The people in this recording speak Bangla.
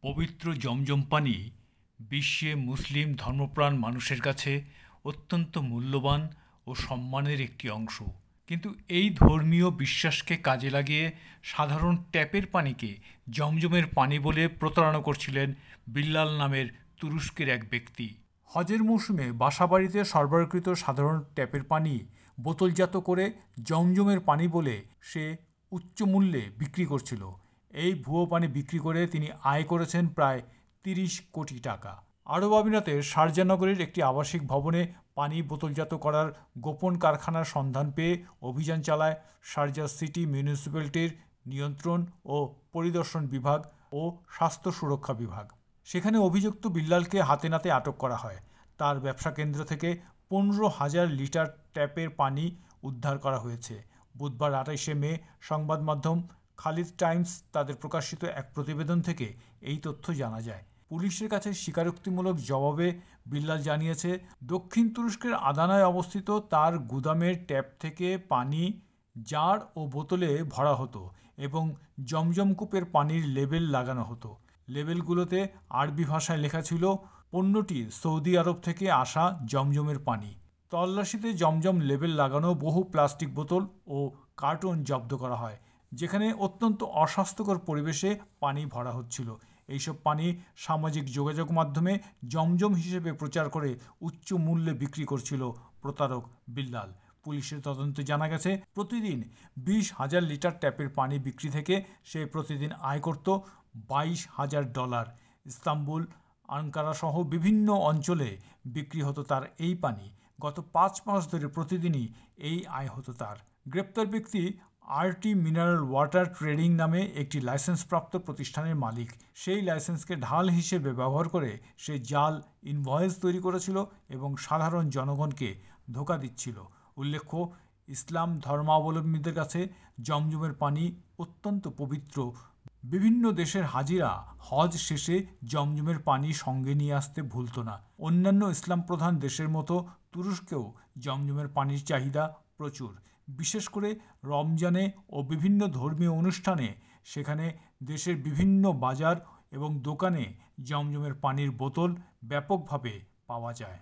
পবিত্র জমজম পানি বিশ্বে মুসলিম ধর্মপ্রাণ মানুষের কাছে অত্যন্ত মূল্যবান ও সম্মানের একটি অংশ। কিন্তু এই ধর্মীয় বিশ্বাসকে কাজে লাগিয়ে সাধারণ ট্যাপের পানিকে জমজমের পানি বলে প্রতারণা করছিলেন বিল্লাল নামের তুরস্কের এক ব্যক্তি। হজের মৌসুমে বাসাবাড়িতে সরবরাহকৃত সাধারণ ট্যাপের পানি বোতলজাত করে জমজমের পানি বলে সে উচ্চ মূল্যে বিক্রি করছিল। এই ভুয়ো পানি বিক্রি করে তিনি আয় করেছেন প্রায় ৩০ কোটি টাকা। আরব আমিরাতের শারজাহ নগরীর একটি আবাসিক ভবনে পানি বোতলজাত করার গোপন কারখানার সন্ধান পেয়ে অভিযান চালায় শারজাহ সিটি মিউনিসিপ্যালিটির নিয়ন্ত্রণ ও পরিদর্শন বিভাগ ও স্বাস্থ্য সুরক্ষা বিভাগ। সেখানে অভিযুক্ত বিল্লালকে হাতে নাতে আটক করা হয়। তার ব্যবসা কেন্দ্র থেকে ১৫,০০০ লিটার ট্যাপের পানি উদ্ধার করা হয়েছে। বুধবার ২৮শে মে সংবাদ মাধ্যম খালিজ টাইমস তাদের প্রকাশিত এক প্রতিবেদন থেকে এই তথ্য জানা যায়। পুলিশের কাছে স্বীকারোক্তিমূলক জবাবে বিল্লাল জানিয়েছে, দক্ষিণ তুরস্কের আদানায় অবস্থিত তার গুদামের ট্যাপ থেকে পানি জার ও বোতলে ভরা হতো এবং জমজম কূপের পানির লেবেল লাগানো হতো। লেবেলগুলোতে আরবি ভাষায় লেখা ছিল, পণ্যটি সৌদি আরব থেকে আসা জমজমের পানি। তল্লাশিতে জমজম লেবেল লাগানো বহু প্লাস্টিক বোতল ও কার্টন জব্দ করা হয়, যেখানে অত্যন্ত অস্বাস্থ্যকর পরিবেশে পানি ভরা হচ্ছিল। এইসব পানি সামাজিক যোগাযোগ মাধ্যমে জমজম হিসেবে প্রচার করে উচ্চ মূল্যে বিক্রি করছিল প্রতারক বিল্লাল। পুলিশের তদন্তে জানা গেছে, প্রতিদিন ২০,০০০ লিটার ট্যাপের পানি বিক্রি থেকে সে প্রতিদিন আয় করত $২২,০০০। ইস্তাম্বুল, আঙ্কারা সহ বিভিন্ন অঞ্চলে বিক্রি হতো তার এই পানি। গত ৫ মাস ধরে প্রতিদিনই এই আয় হতো তার। গ্রেপ্তার ব্যক্তি আরটি মিনারেল ওয়াটার ট্রেডিং নামে একটি লাইসেন্সপ্রাপ্ত প্রতিষ্ঠানের মালিক। সেই লাইসেন্সকে ঢাল হিসেবে ব্যবহার করে সে জাল ইনভয়েস তৈরি করেছিল এবং সাধারণ জনগণকে ধোঁকা দিচ্ছিল। উল্লেখ্য, ইসলাম ধর্মাবলম্বীদের কাছে জমজমের পানি অত্যন্ত পবিত্র। বিভিন্ন দেশের হাজিরা হজ শেষে জমজমের পানি সঙ্গে নিয়ে আসতে ভুলত না। অন্যান্য ইসলাম প্রধান দেশের মতো তুরস্কেও জমজমের পানির চাহিদা প্রচুর। বিশেষ করে রমজানে ও বিভিন্ন ধর্মীয় অনুষ্ঠানে সেখানে দেশের বিভিন্ন বাজার এবং দোকানে জমজমের পানির বোতল ব্যাপকভাবে পাওয়া যায়।